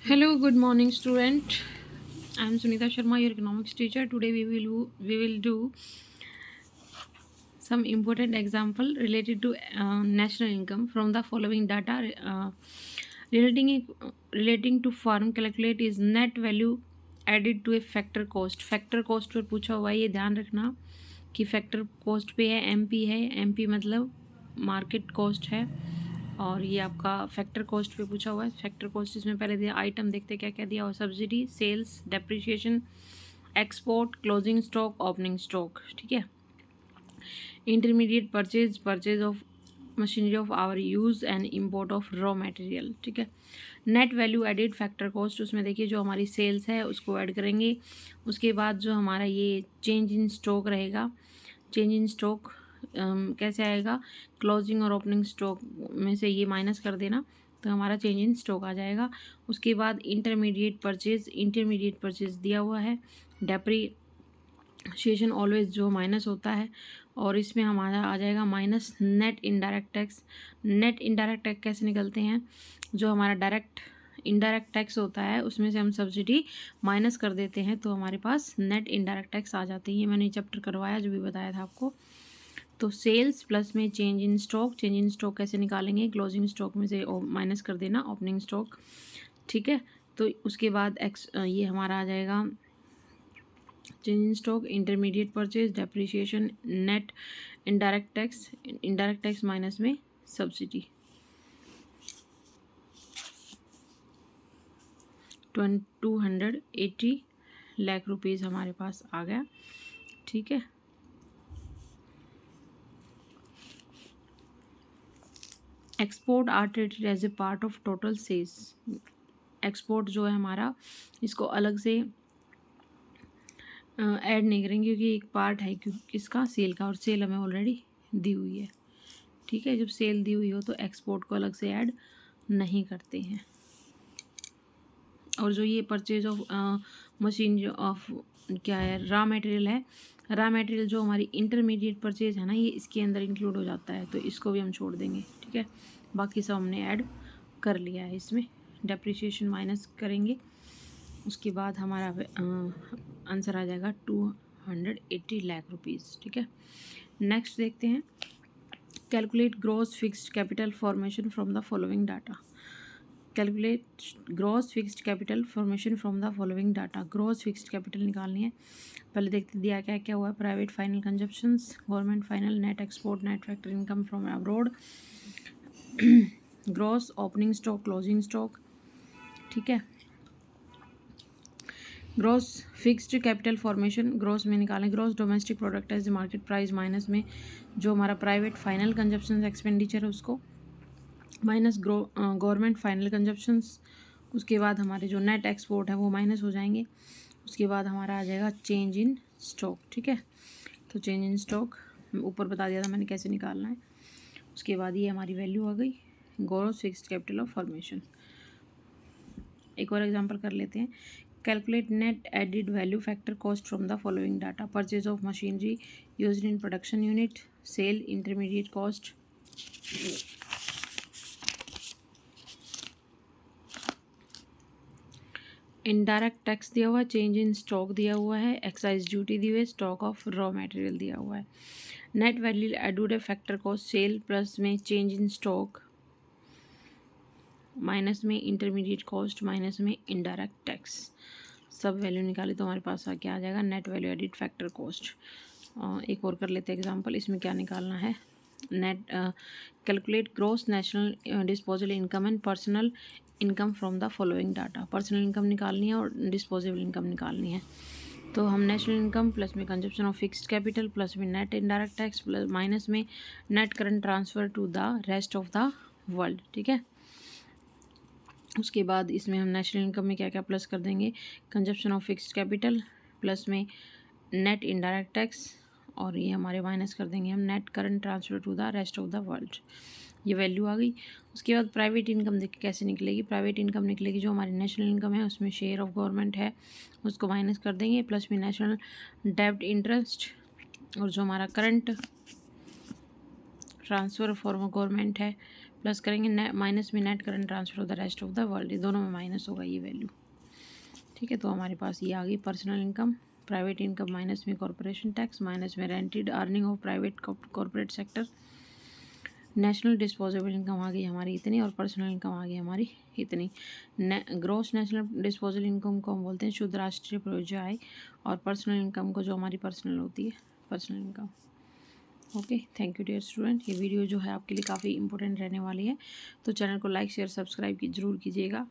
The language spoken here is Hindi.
Hello, good morning, student. I am Sunita Sharma, your economics teacher. Today we will do some important example related to national income from the following data. Relating to farm calculate is net value added to a factor cost. Factor cost per पूछा हुआ है, ये ध्यान रखना कि फैक्टर कॉस्ट पे है, एमपी है, एमपी मतलब मार्केट कॉस्ट है, और ये आपका फैक्टर कॉस्ट पे पूछा हुआ है। फैक्टर कॉस्ट इसमें पहले दिया, आइटम देखते क्या क्या दिया हुआ, subsidy, sales, depreciation, export, closing stock, opening stock. ठीक है। Intermediate purchase, purchase of machinery of our use and import of raw material. ठीक है। Net value added factor cost, उसमें देखिए जो हमारी सेल्स है उसको ऐड करेंगे। उसके बाद जो हमारा ये चेंज इन स्टॉक रहेगा, चेंज इन स्टॉक कैसे आएगा, क्लोजिंग और ओपनिंग स्टॉक में से ये माइनस कर देना तो हमारा चेंज इन स्टॉक आ जाएगा। उसके बाद इंटरमीडिएट परचेज, इंटरमीडिएट परचेज दिया हुआ है, डेप्रीशिएशन ऑलवेज जो माइनस होता है, और इसमें हमारा आ जाएगा minus net indirect tax. Net indirect tax कैसे निकलते हैं, जो हमारा डायरेक्ट इनडायरेक्ट टैक्स होता है उसमें से हम सब्सिडी माइनस कर देते हैं तो हमारे पास नेट इनडायरेक्ट टैक्स आ जाते हैं। ये मैंने चैप्टर करवाया जो भी बताया था आपको। तो सेल्स प्लस में change in stock, change in stock कैसे निकालेंगे, क्लोजिंग स्टॉक में से माइनस कर देना ओपनिंग स्टॉक। ठीक है। तो उसके बाद ये हमारा आ जाएगा change in stock, intermediate purchase, depreciation, net indirect tax minus में सब्सिडी। 280 लाख रुपीज़ हमारे पास आ गया। ठीक है। Export are treated as a part of total sales. Export जो है हमारा, इसको अलग से ऐड नहीं करेंगे क्योंकि एक पार्ट है क्योंकि इसका सेल का, और सेल हमें ऑलरेडी दी हुई है। ठीक है। जब सेल दी हुई हो तो एक्सपोर्ट को अलग से ऐड नहीं करते हैं। और जो ये परचेज ऑफ मशीन ऑफ क्या है, रॉ मटेरियल है, रॉ मटेरियल जो हमारी इंटरमीडिएट परचेज है ना, ये इसके अंदर इंक्लूड हो जाता है तो इसको भी हम छोड़ देंगे। ठीक है। बाकी सब हमने ऐड कर लिया है इसमें। डेप्रिसिएशन माइनस करेंगे, उसके बाद हमारा आंसर आ जाएगा 280 लाख रुपीज़। ठीक है। नेक्स्ट देखते हैं, calculate gross fixed capital formation from the following data. Calculate gross fixed capital formation from the following data. Gross fixed capital निकालनी है। पहले देखते दिया क्या क्या हुआ है, private final consumptions, government final, net export, net factor income from abroad, gross opening stock, closing stock. ठीक है। Gross fixed capital formation, gross में निकालें gross domestic product as market price, minus में जो हमारा प्राइवेट फाइनल कंजप्शन एक्सपेंडिचर है उसको, माइनस गवर्नमेंट फाइनल कंजप्शंस। उसके बाद हमारे जो नेट एक्सपोर्ट है वो माइनस हो जाएंगे। उसके बाद हमारा आ जाएगा चेंज इन स्टॉक। ठीक है। तो चेंज इन स्टॉक ऊपर बता दिया था मैंने कैसे निकालना है। उसके बाद ये हमारी वैल्यू आ गई, gross fixed capital of formation. एक और एग्जांपल कर लेते हैं, calculate net added value factor cost from the following data. Purchase of machinery used in production unit, sale, intermediate cost. Indirect tax दिया हुआ है, चेंज इन स्टॉक दिया हुआ है, एक्साइज ड्यूटी दी हुई है, स्टॉक ऑफ रॉ मटेरियल दिया हुआ है। नेट वैल्यू एडूड है फैक्टर कॉस्ट, सेल प्लस में चेंज इन स्टॉक, माइनस में इंटरमीडिएट कॉस्ट, माइनस में इनडायरेक्ट टैक्स। सब वैल्यू निकाले तो हमारे पास क्या आ जाएगा, net value added factor cost. एक और कर लेते हैं एग्जांपल, इसमें क्या निकालना है, net calculate gross national disposable income and personal income from the following data. Personal income निकालनी है और डिस्पोजेबल इनकम निकालनी है। तो हम नेशनल इनकम प्लस में consumption of fixed capital plus में net indirect tax plus minus में net current transfer to the rest of the world. ठीक है। उसके बाद इसमें हम नेशनल इनकम में क्या क्या प्लस कर देंगे, consumption of fixed capital plus में नेट इनडायरेक्ट टैक्स, और ये हमारे माइनस कर देंगे हम net current transfer to the rest of the world. ये वैल्यू आ गई। उसके बाद प्राइवेट इनकम देखिए कैसे निकलेगी, प्राइवेट इनकम निकलेगी जो हमारी नेशनल इनकम है उसमें शेयर ऑफ गवर्नमेंट है उसको माइनस कर देंगे, प्लस में नेशनल डेब्ट इंटरेस्ट, और जो हमारा करंट ट्रांसफ़र फॉर गवर्नमेंट है प्लस करेंगे माइनस में net current transfer of the rest of the world, ये दोनों में माइनस होगा ये वैल्यू। ठीक है, तो हमारे पास ये आ गई personal income, private income minus में कॉर्पोरेशन टैक्स, माइनस में rented earning of private corporate sector, national disposable income आ गई हमारी इतनी और पर्सनल इनकम आ गई हमारी इतनी। ग्रॉस नेशनल डिस्पोजेबल इनकम को हम बोलते हैं शुद्ध राष्ट्रीय प्रयोज्य आय, और पर्सनल इनकम को जो हमारी पर्सनल होती है personal income. Okay, thank you dear student. ये वीडियो जो है आपके लिए काफ़ी इंपॉर्टेंट रहने वाली है, तो चैनल को लाइक शेयर सब्सक्राइब जरूर कीजिएगा।